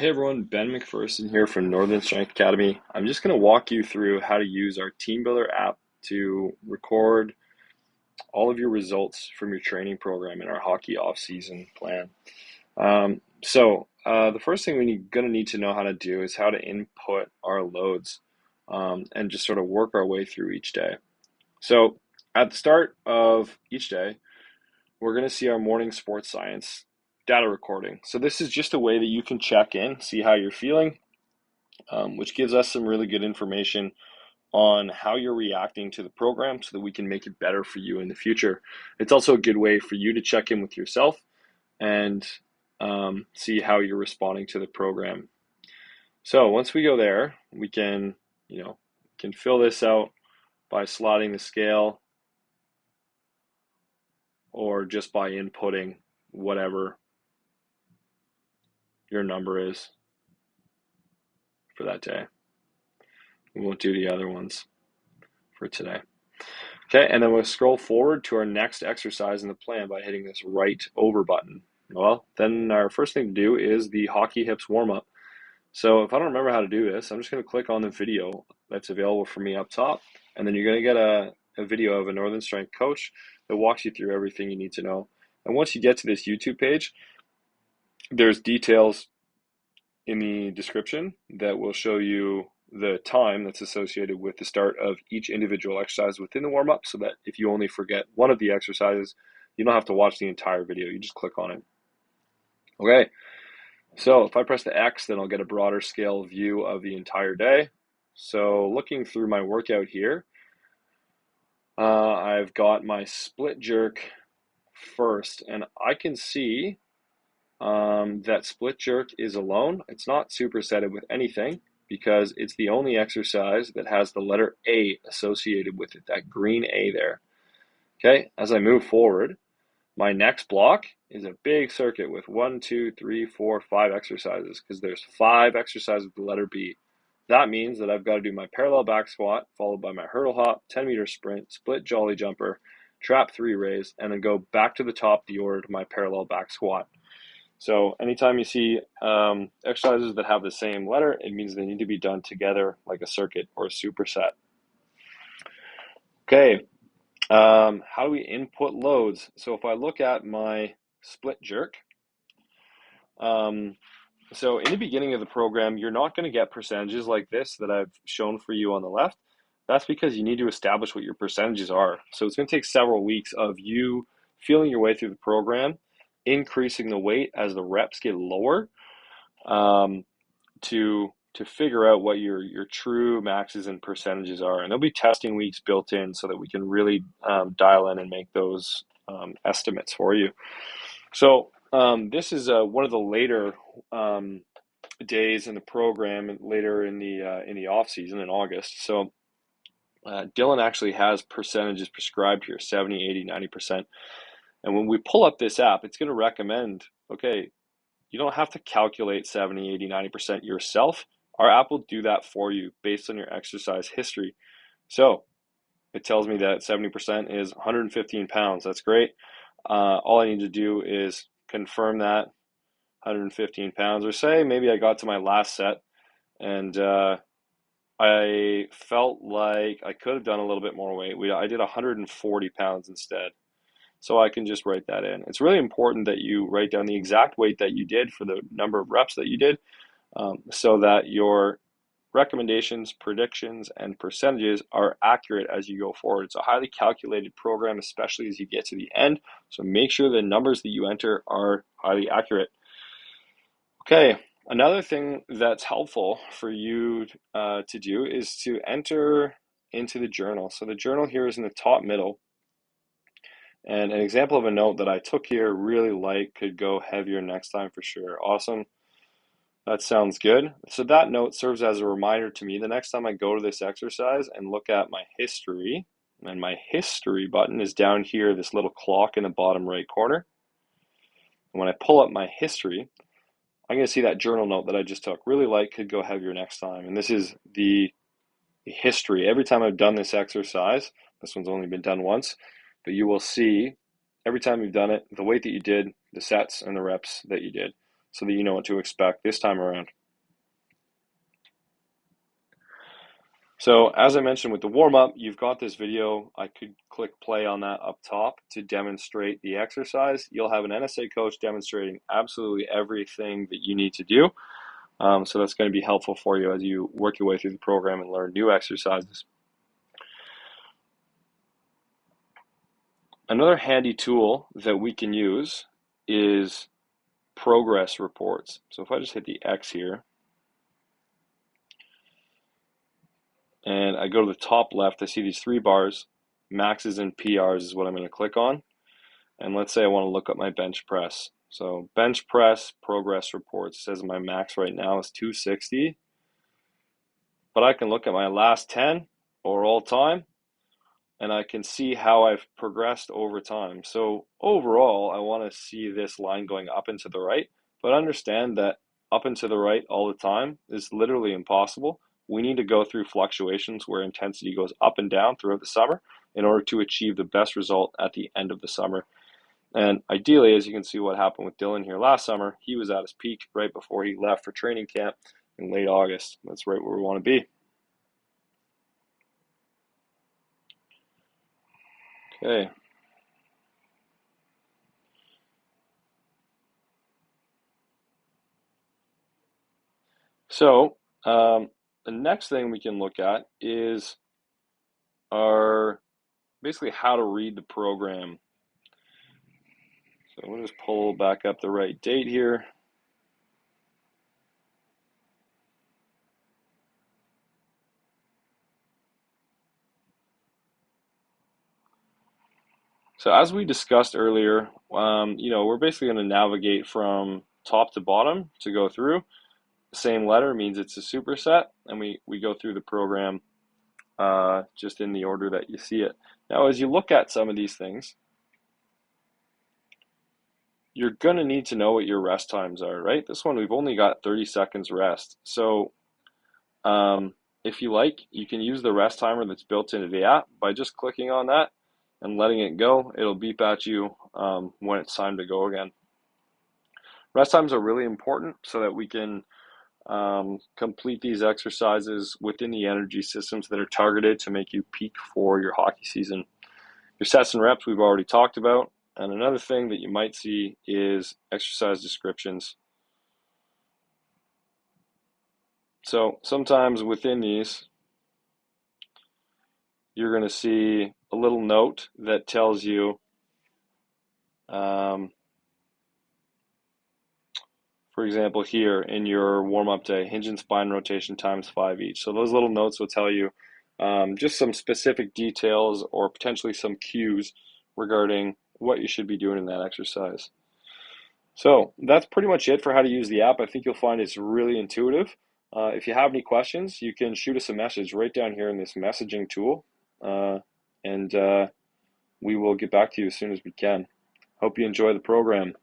Hey everyone, Ben McPherson here from Northern Strength Academy. I'm just going to walk you through how to use our Teambuildr app to record all of your results from your training program in our hockey off-season plan. The first thing going to need to know how to do is how to input our loads and just sort of work our way through each day. So at the start of each day, we're going to see our morning sports science data recording. So this is just a way that you can check in, see how you're feeling, which gives us some really good information on how you're reacting to the program so that we can make it better for you in the future. It's also a good way for you to check in with yourself and see how you're responding to the program. So once we go there, we can fill this out by slotting the scale or just by inputting whatever your number is for that day. We won't do the other ones for today. Okay, and then we'll scroll forward to our next exercise in the plan by hitting this right over button. Well, then our first thing to do is the hockey hips warm up. So if I don't remember how to do this, I'm just going to click on the video that's available for me up top, and then you're going to get a video of a Northern Strength coach that walks you through everything you need to know. And once you get to this YouTube page, there's details in the description that will show you the time that's associated with the start of each individual exercise within the warm-up, so that if you only forget one of the exercises, you don't have to watch the entire video. You just click on it. Okay, so if I press the X, then I'll get a broader scale view of the entire day. So looking through my workout here, I've got my split jerk first, and I can see that split jerk is alone. It's not supersetted with anything because it's the only exercise that has the letter A associated with it, that green A there. Okay, as I move forward, my next block is a big circuit with 1, 2, 3, 4, 5 exercises because there's 5 exercises with the letter B. That means that I've got to do my parallel back squat, followed by my hurdle hop, 10-meter sprint, split jolly jumper, trap 3 raise, and then go back to the top of the order to my parallel back squat. So anytime you see exercises that have the same letter, it means they need to be done together like a circuit or a superset. Okay, how do we input loads? So if I look at my split jerk, so in the beginning of the program, you're not going to get percentages like this that I've shown for you on the left. That's because you need to establish what your percentages are. So it's going to take several weeks of you feeling your way through the program, increasing the weight as the reps get lower, to figure out what your true maxes and percentages are. And there'll be testing weeks built in so that we can really dial in and make those estimates for you. So this is one of the later days in the program, and later in the off season in August. So Dylan actually has percentages prescribed here, 70, 80, 90%. And when we pull up this app, it's going to recommend, okay, you don't have to calculate 70, 80, 90% yourself. Our app will do that for you based on your exercise history. So it tells me that 70% is 115 pounds. That's great. All I need to do is confirm that 115 pounds, or say maybe I got to my last set and I felt like I could have done a little bit more weight. I did 140 pounds instead. So I can just write that in. It's really important that you write down the exact weight that you did for the number of reps that you did, so that your recommendations, predictions, and percentages are accurate as you go forward. It's a highly calculated program, especially as you get to the end. So make sure the numbers that you enter are highly accurate. Okay, another thing that's helpful for you to do is to enter into the journal. So the journal here is in the top middle. And an example of a note that I took here, really light, could go heavier next time for sure. Awesome. That sounds good. So that note serves as a reminder to me the next time I go to this exercise and look at my history, and my history button is down here, this little clock in the bottom right corner. And when I pull up my history, I'm going to see that journal note that I just took. Really light, could go heavier next time. And this is the history. Every time I've done this exercise, this one's only been done once, but you will see every time you've done it, the weight that you did, the sets and the reps that you did. so that you know what to expect this time around. So as I mentioned with the warm-up, you've got this video. I could click play on that up top to demonstrate the exercise. You'll have an NSA coach demonstrating absolutely everything that you need to do. So that's going to be helpful for you as you work your way through the program and learn new exercises. Another handy tool that we can use is progress reports. So if I just hit the X here, and I go to the top left, I see these 3 bars. Maxes and PRs is what I'm going to click on. And let's say I want to look up my bench press. So bench press progress reports. It says my max right now is 260. But I can look at my last 10 or all time, and I can see how I've progressed over time. So overall, I want to see this line going up and to the right, but understand that up and to the right all the time is literally impossible. We need to go through fluctuations where intensity goes up and down throughout the summer in order to achieve the best result at the end of the summer. And ideally, as you can see what happened with Dylan here last summer, he was at his peak right before he left for training camp in late August. That's right where we want to be. Okay. So the next thing we can look at is basically how to read the program. So we'll just pull back up the right date here. So as we discussed earlier, we're basically going to navigate from top to bottom to go through. The same letter means it's a superset, and we go through the program just in the order that you see it. Now, as you look at some of these things, you're going to need to know what your rest times are, right? This one, we've only got 30 seconds rest. So if you like, you can use the rest timer that's built into the app by just clicking on that and letting it go. It'll beep at you when it's time to go again. Rest times are really important so that we can complete these exercises within the energy systems that are targeted to make you peak for your hockey season. Your sets and reps we've already talked about. And another thing that you might see is exercise descriptions. So sometimes within these, you're going to see a little note that tells you, for example, here in your warm-up day, hinge and spine rotation times 5 each. So those little notes will tell you just some specific details or potentially some cues regarding what you should be doing in that exercise. So that's pretty much it for how to use the app. I think you'll find it's really intuitive. If you have any questions, you can shoot us a message right down here in this messaging tool, and we will get back to you as soon as we can. Hope you enjoy the program.